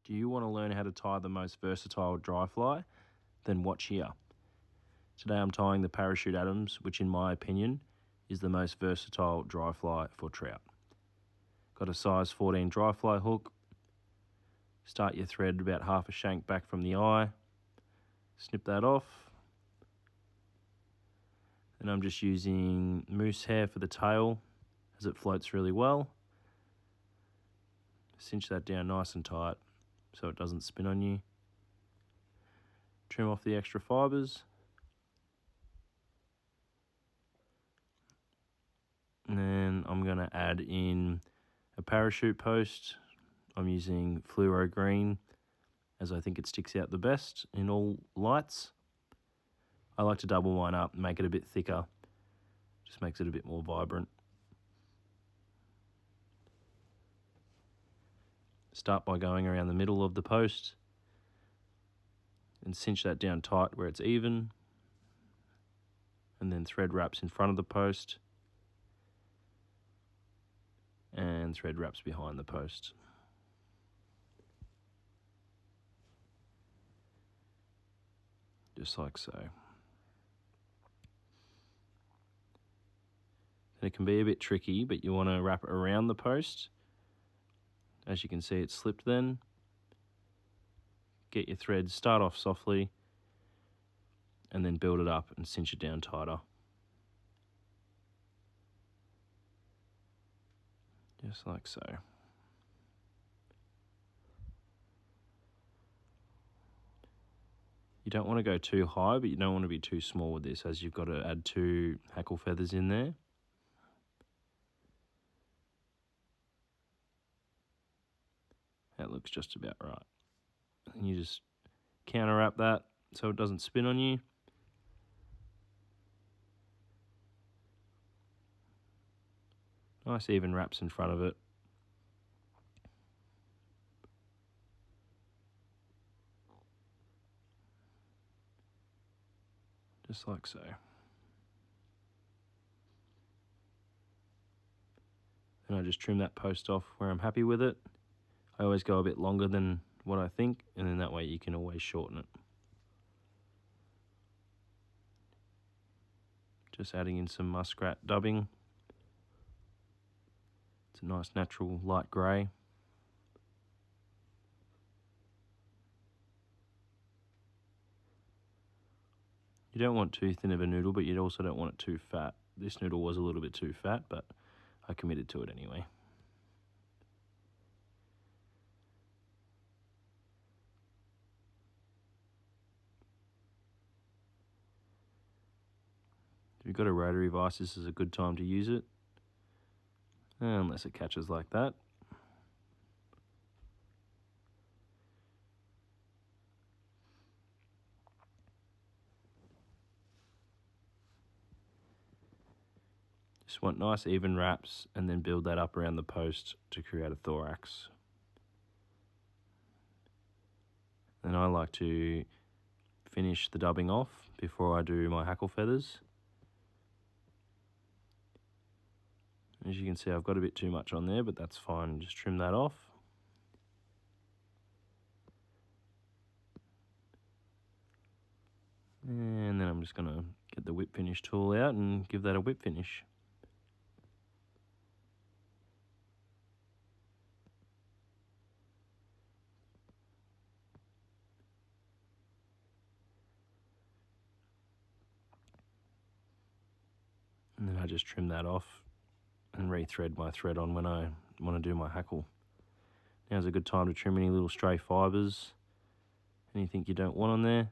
Do you want to learn how to tie the most versatile dry fly? Then watch here. Today I'm tying the parachute Adams, which in my opinion is the most versatile dry fly for trout. Got a size 14 dry fly hook. Start your thread about half a shank back from the eye. Snip that off. And I'm just using moose hair for the tail as it floats really well. Cinch that down nice and tight so it doesn't spin on you. Trim off the extra fibres. And then I'm going to add in a parachute post. I'm using fluoro green as I think it sticks out the best in all lights. I like to double mine up and make it a bit thicker. Just makes it a bit more vibrant. Start by going around the middle of the post and cinch that down tight where it's even, and then thread wraps in front of the post and thread wraps behind the post. Just like so. And it can be a bit tricky, but you want to wrap it around the post. As you can see, it's slipped then. Get your thread, start off softly, and then build it up and cinch it down tighter. Just like so. You don't want to go too high, but you don't want to be too small with this, as you've got to add 2 hackle feathers in there. That looks just about right. And you just counter wrap that so it doesn't spin on you. Nice even wraps in front of it. Just like so. And I just trim that post off where I'm happy with it. I always go a bit longer than what I think, and then that way you can always shorten it. Just adding in some muskrat dubbing. It's a nice natural light grey. You don't want too thin of a noodle, but you also don't want it too fat. This noodle was a little bit too fat, but I committed to it anyway. If you've got a rotary vise, this is a good time to use it, unless it catches like that. Just want nice even wraps and then build that up around the post to create a thorax. And I like to finish the dubbing off before I do my hackle feathers. As you can see, I've got a bit too much on there, but that's fine. Just trim that off. And then I'm just going to get the whip finish tool out and give that a whip finish. And then I just trim that off and rethread my thread on when I want to do my hackle. Now's a good time to trim any little stray fibres, anything you don't want on there.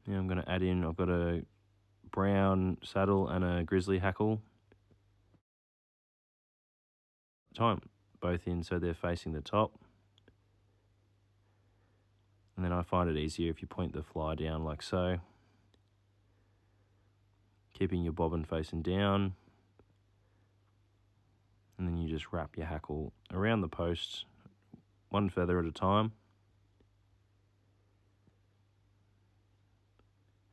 Now I'm going to add in, I've got a brown saddle and a grizzly hackle. Both in so they're facing the top. And then I find it easier if you point the fly down like so. Keeping your bobbin facing down. And then you just wrap your hackle around the post, 1 feather at a time.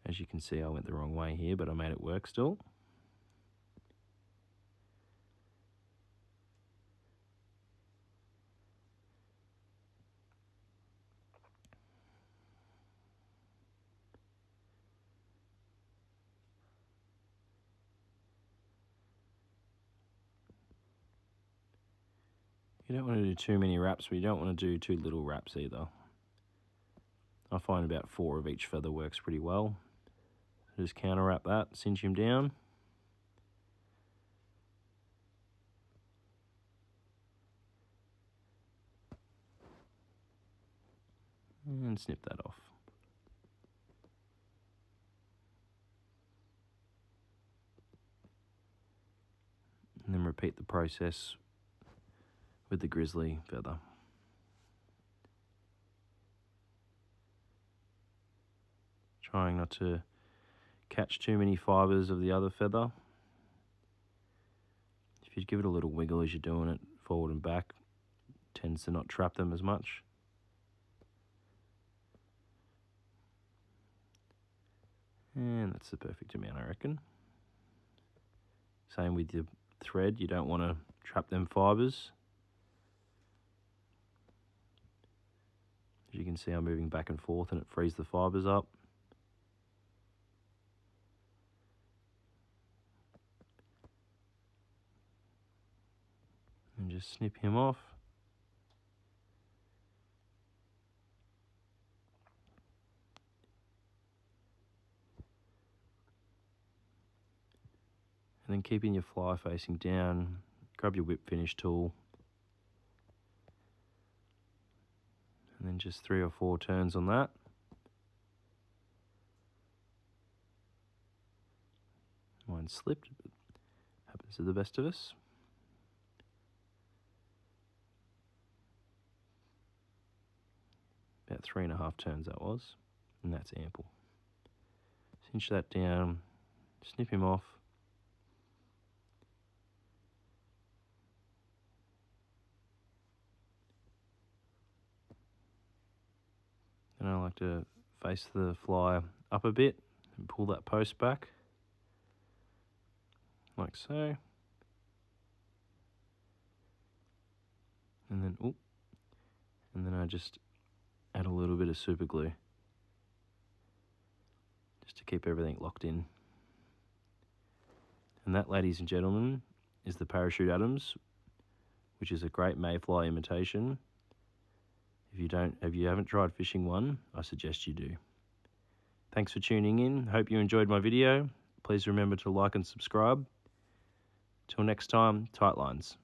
As you can see, I went the wrong way here, but I made it work still. You don't want to do too many wraps, but you don't want to do too little wraps either. I find about 4 of each feather works pretty well. Just counter wrap that, cinch him down. And snip that off. And then repeat the process with the grizzly feather. Trying not to catch too many fibres of the other feather. If you give it a little wiggle as you're doing it, forward and back, it tends to not trap them as much. And that's the perfect amount, I reckon. Same with your thread, you don't want to trap them fibres. As you can see, I'm moving back and forth and it frees the fibres up. And just snip him off. And then keeping your fly facing down, grab your whip finish tool. And then just 3 or 4 turns on that. Mine slipped, but happens to the best of us. About 3.5 turns that was, and that's ample. Cinch that down, snip him off. And I like to face the fly up a bit and pull that post back, like so. And then I just add a little bit of super glue just to keep everything locked in. And that, ladies and gentlemen, is the Parachute Adams, which is a great mayfly imitation. If you haven't tried fishing one, I suggest you do. Thanks for tuning in. Hope you enjoyed my video. Please remember to like and subscribe. Till next time, tight lines.